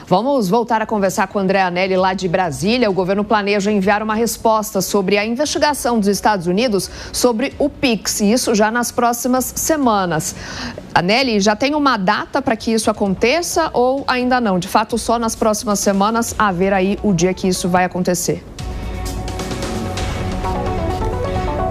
Vamos voltar a conversar com o André Anelli lá de Brasília. O governo planeja enviar uma resposta sobre a investigação dos Estados Unidos sobre o Pix, e isso já nas próximas semanas. Anelli, já tem uma data para que isso aconteça ou ainda não? De fato, só nas próximas semanas, a ver aí o dia que isso vai acontecer.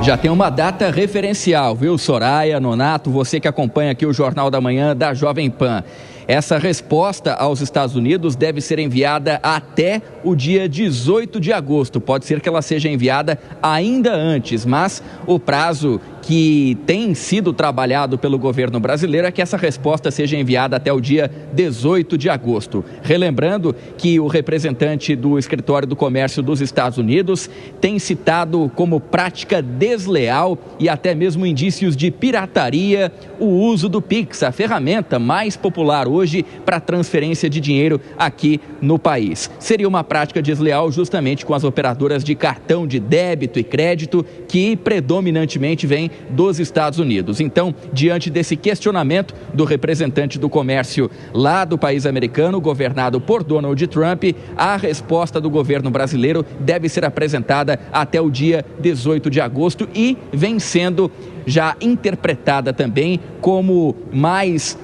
Já tem uma data referencial, viu, Soraya, Nonato, você que acompanha aqui o Jornal da Manhã da Jovem Pan. Essa resposta aos Estados Unidos deve ser enviada até o dia 18 de agosto. Pode ser que ela seja enviada ainda antes, mas o prazo que tem sido trabalhado pelo governo brasileiro é que essa resposta seja enviada até o dia 18 de agosto. Relembrando que o representante do Escritório do Comércio dos Estados Unidos tem citado como prática desleal e até mesmo indícios de pirataria o uso do Pix, a ferramenta mais popular hoje para transferência de dinheiro aqui no país. Seria uma prática desleal justamente com as operadoras de cartão de débito e crédito que predominantemente vêm dos Estados Unidos. Então, diante desse questionamento do representante do comércio lá do país americano, governado por Donald Trump, a resposta do governo brasileiro deve ser apresentada até o dia 18 de agosto e vem sendo já interpretada também como mais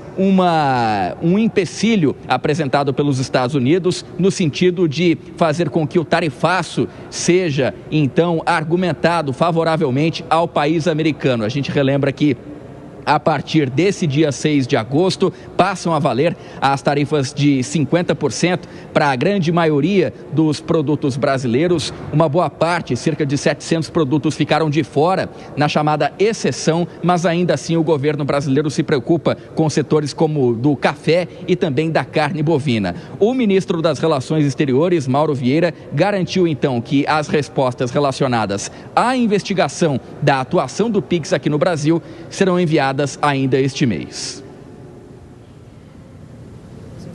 um empecilho apresentado pelos Estados Unidos no sentido de fazer com que o tarifaço seja, então, argumentado favoravelmente ao país americano. A gente relembra que a partir desse dia 6 de agosto, passam a valer as tarifas de 50% para a grande maioria dos produtos brasileiros. Uma boa parte, cerca de 700 produtos, ficaram de fora na chamada exceção, mas ainda assim o governo brasileiro se preocupa com setores como do café e também da carne bovina. O ministro das Relações Exteriores, Mauro Vieira, garantiu então que as respostas relacionadas à investigação da atuação do Pix aqui no Brasil serão enviadas ainda este mês.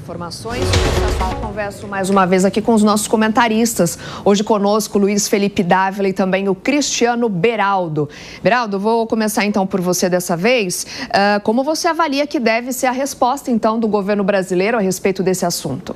Informações, eu converso mais uma vez aqui com os nossos comentaristas. Hoje conosco Luiz Felipe Dávila e também o Cristiano Beraldo. Beraldo, vou começar então por você dessa vez. Como você avalia que deve ser a resposta então do governo brasileiro a respeito desse assunto?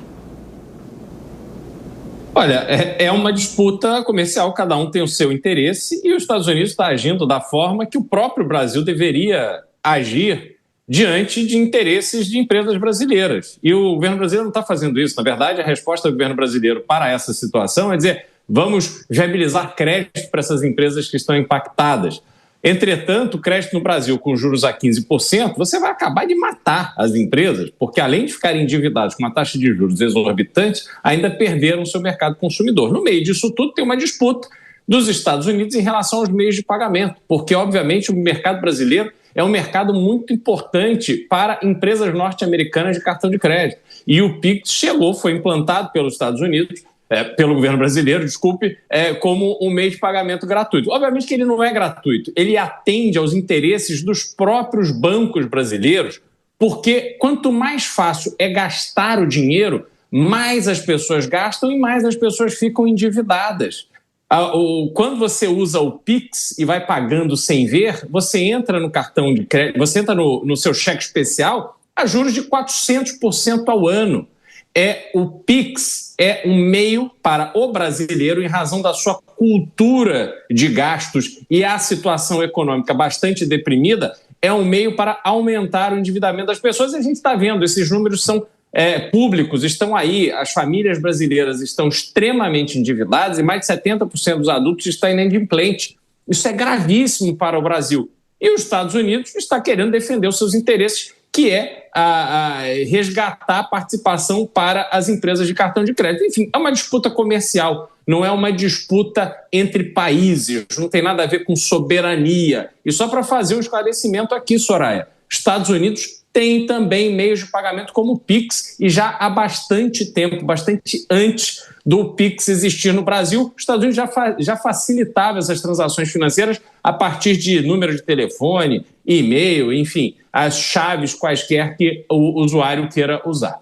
Olha, é uma disputa comercial, cada um tem o seu interesse e os Estados Unidos está agindo da forma que o próprio Brasil deveria agir diante de interesses de empresas brasileiras. E o governo brasileiro não está fazendo isso. Na verdade, a resposta do governo brasileiro para essa situação é dizer: vamos viabilizar crédito para essas empresas que estão impactadas. Entretanto, o crédito no Brasil com juros a 15%, você vai acabar de matar as empresas, porque além de ficarem endividadas com uma taxa de juros exorbitante, ainda perderam seu mercado consumidor. No meio disso tudo, tem uma disputa dos Estados Unidos em relação aos meios de pagamento, porque, obviamente, o mercado brasileiro é um mercado muito importante para empresas norte-americanas de cartão de crédito. E o Pix foi implantado pelos Estados Unidos, pelo governo brasileiro, como um meio de pagamento gratuito. Obviamente que ele não é gratuito, ele atende aos interesses dos próprios bancos brasileiros, porque quanto mais fácil é gastar o dinheiro, mais as pessoas gastam e mais as pessoas ficam endividadas. Quando você usa o Pix e vai pagando sem ver, você entra no cartão de crédito, você entra no seu cheque especial a juros de 400% ao ano. O Pix é um meio para o brasileiro, em razão da sua cultura de gastos e a situação econômica bastante deprimida, é um meio para aumentar o endividamento das pessoas. E a gente está vendo, esses números são públicos, estão aí, as famílias brasileiras estão extremamente endividadas e mais de 70% dos adultos estão inadimplentes. Isso é gravíssimo para o Brasil. E os Estados Unidos está querendo defender os seus interesses, que é resgatar a participação para as empresas de cartão de crédito. Enfim, é uma disputa comercial, não é uma disputa entre países, não tem nada a ver com soberania. E só para fazer um esclarecimento aqui, Soraya, Estados Unidos tem também meios de pagamento como o Pix, e já há bastante tempo, bastante antes do Pix existir no Brasil, os Estados Unidos já facilitava essas transações financeiras a partir de número de telefone, e-mail, enfim, as chaves quaisquer que o usuário queira usar.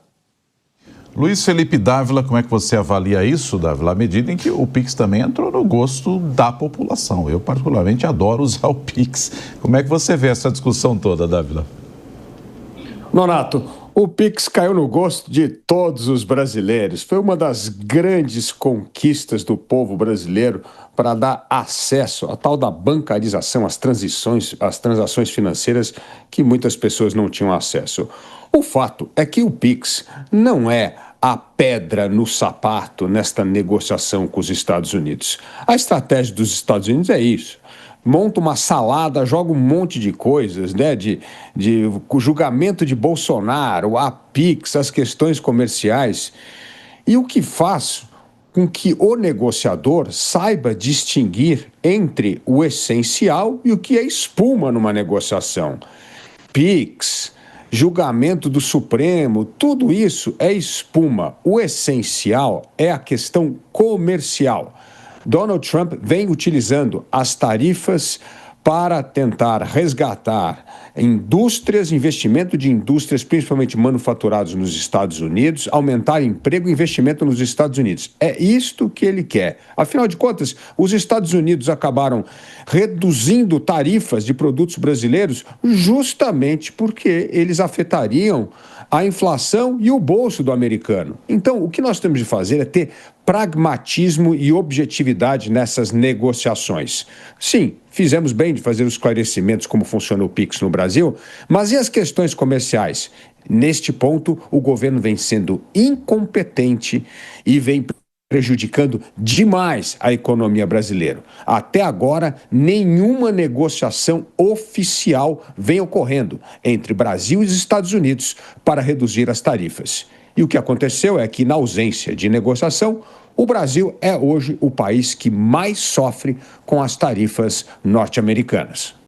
Luiz Felipe Dávila, como é que você avalia isso, Dávila, à medida em que o Pix também entrou no gosto da população? Eu, particularmente, adoro usar o Pix. Como é que você vê essa discussão toda, Dávila? Nonato, O Pix caiu no gosto de todos os brasileiros. Foi uma das grandes conquistas do povo brasileiro para dar acesso à tal da bancarização, às transações financeiras que muitas pessoas não tinham acesso. O fato é que o Pix não é a pedra no sapato nesta negociação com os Estados Unidos. A estratégia dos Estados Unidos é isso. Monta uma salada, joga um monte de coisas, né? De julgamento de Bolsonaro, a Pix, as questões comerciais. E o que faz com que o negociador saiba distinguir entre o essencial e o que é espuma numa negociação. Pix, julgamento do Supremo, tudo isso é espuma. O essencial é a questão comercial. Donald Trump vem utilizando as tarifas para tentar resgatar indústrias, investimento de indústrias, principalmente manufaturados nos Estados Unidos, aumentar emprego e investimento nos Estados Unidos. É isto que ele quer. Afinal de contas, os Estados Unidos acabaram reduzindo tarifas de produtos brasileiros justamente porque eles afetariam a inflação e o bolso do americano. Então, o que nós temos de fazer é ter pragmatismo e objetividade nessas negociações. Sim, fizemos bem de fazer os esclarecimentos como funciona o Pix no Brasil, mas e as questões comerciais? Neste ponto, o governo vem sendo incompetente e vem prejudicando demais a economia brasileira. Até agora, nenhuma negociação oficial vem ocorrendo entre Brasil e os Estados Unidos para reduzir as tarifas. E o que aconteceu é que, na ausência de negociação, o Brasil é hoje o país que mais sofre com as tarifas norte-americanas.